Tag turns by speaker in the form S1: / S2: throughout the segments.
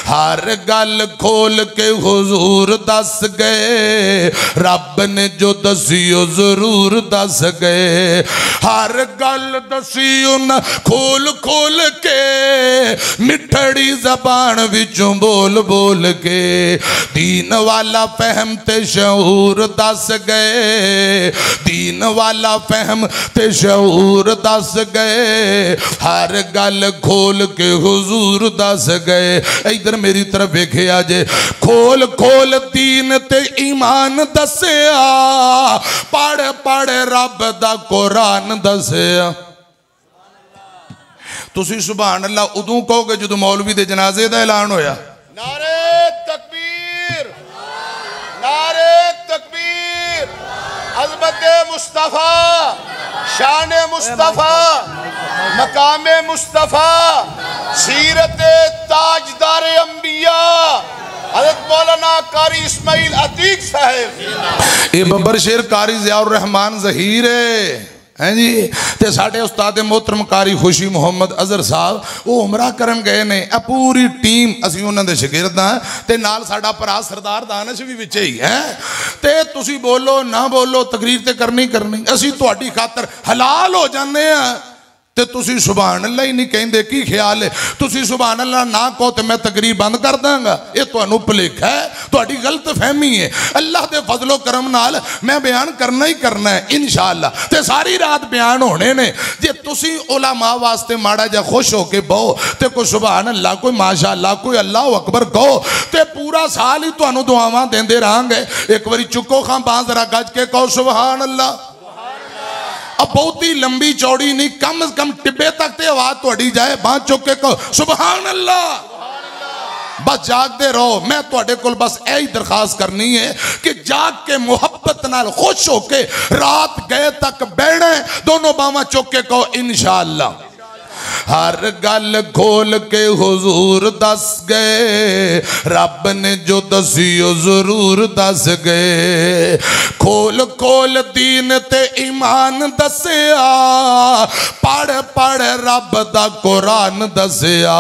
S1: हर गल खोल के हुजूर दस गए, रब ने जो दसियो जरूर दस गए। हर गल दसी उन खोल खोल के, मिठड़ी जबान विचों बोल बोल के। दीन वाला फहम ते शऊर दस गए, दीन वाला फहम ते शऊर दस गए। हर गल खोल के हुजूर दस गए। इधर मेरी तरफ वेखिया जे, खोल खोल दीन ते ईमान दसिया, पढ़ पढ़ रब दा कुरान दसिया। तुसी सुभान अल्लाह उदों कहोगे जदों मौलवी दे जनाजे दा ऐलान होया।
S2: नारे तकबीर, नारे तकबीर, अज़मत मुस्तफ़ा, शान मुस्तफ़ा, मकाम मुस्तफ़ा, सीरत ताजदार अंबिया हज़रत मौलाना कारी इस्माइल अतीक साहब।
S1: ये बब्बर शेर कारी ज़ियाउर रहमान ज़हीर हैं जी। ते साडे उस्ताद मोहतरम कारी खुशी मुहम्मद अजहर साहब वो उमरा करन गए ने। पूरी टीम असी उन्हां दे शागिर्द हां ते नाल साडा भरा सरदार दानिश भी विच ही है। ते तुसी बोलो ना बोलो तकरीर ते करनी करनी, असी तुहाडी खातर हलाल हो जाने आ ते तुसी सुभान अल्लाह ही नहीं कहंदे। की ख्याल है तुसी सुभान अल्लाह ना कहो तो मैं तकरीर बंद कर दांगा? ये तुहानू भुलेखा है, तुहाडी गलत फहमी है। अल्लाह दे फजलो करम नाल मैं बयान करना ही करना है इंशाअल्लाह, ते सारी रात बयान होने ने। जे तुसी उलमा वास्ते माड़ा जा खुश होके बहो ते कोई सुभान अल्लाह, कोई माशाअल्लाह, कोई अल्लाह अकबर कहो ते पूरा साल ही तुहानू दुआवां देंदे रहांगे। एक बारी चुको खां बां जरा गज के कहो सुभान अल्लाह। अब बहुती लंबी चौड़ी नहीं, कम से कम टिब्बे तक ते आवाज थोड़ी जाए, बांह चुक के कहो सुभान अल्लाह। बस जागते रहो। मैं तुहाडे कोल बस यही दरखास्त करनी है कि जाग के मुहब्बत नाल खुश होके रात गए तक बैठे, दोनों बावां चुक के कहो इंशाअल्लाह। हर गल खोल के हुजूर दस गए, रब ने जो दसियो जरूर दस गए। खोल खोल दीन ते ईमान दसिया, पढ़ पढ़ रब दा कुरान दसिया।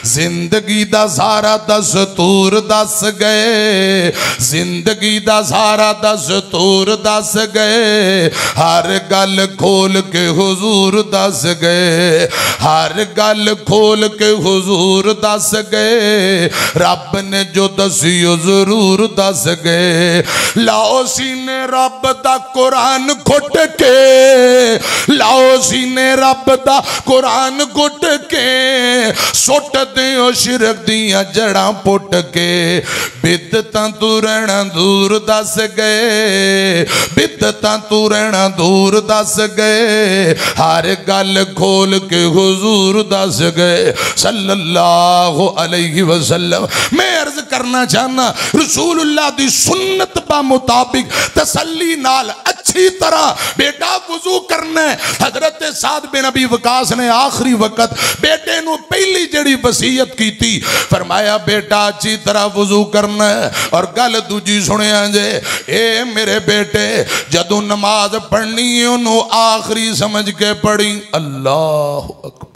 S1: जिंदगी दा सारा दस्तूर दस गए, जिंदगी दा सारा दस्तूर दस गए। हर गल खोल के हुजूर दस गए, हर गल खोल के हुजूर दस गए। रब ने जो दसियो जरूर दस गए। लाओ सीने रब दा कुरान घुट के, लाओ सीने रब दा कुरान घुट के, सुट दियो शिरक दियां जड़ां पुट के। बिदतां तू रहना दूर दस गए, बिदतां तू रहना दूर दस गए। हर गल खोल के हुजूर दस गए सल्लल्लाहु अलैहि वसल्लम। मैं अर्ज करना चाहना रसूलुल्लाह दी सुन्नत बा मुताबिक तसल्ली नाल अच्छी तरह बेटा वुजू करना है। हजरत साद बिन अबी वकास ने आखिरी वक्त बेटे नू पहली जड़ी वसीयत की थी, फरमाया बेटा अच्छी तरह वुजू करना है। और गल दूजी सुनिया जे, ए मेरे बेटे जदों नमाज पढ़नी है उन्हों आखिरी समझ के पढ़ी। अल्लाह अकबर।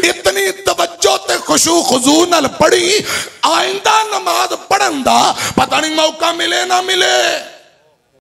S1: इतनी तवज्जो ते खुशू खुजू नाल पढ़ी, आइंदा नमाज पढ़न दा पता नहीं मौका मिले ना मिले।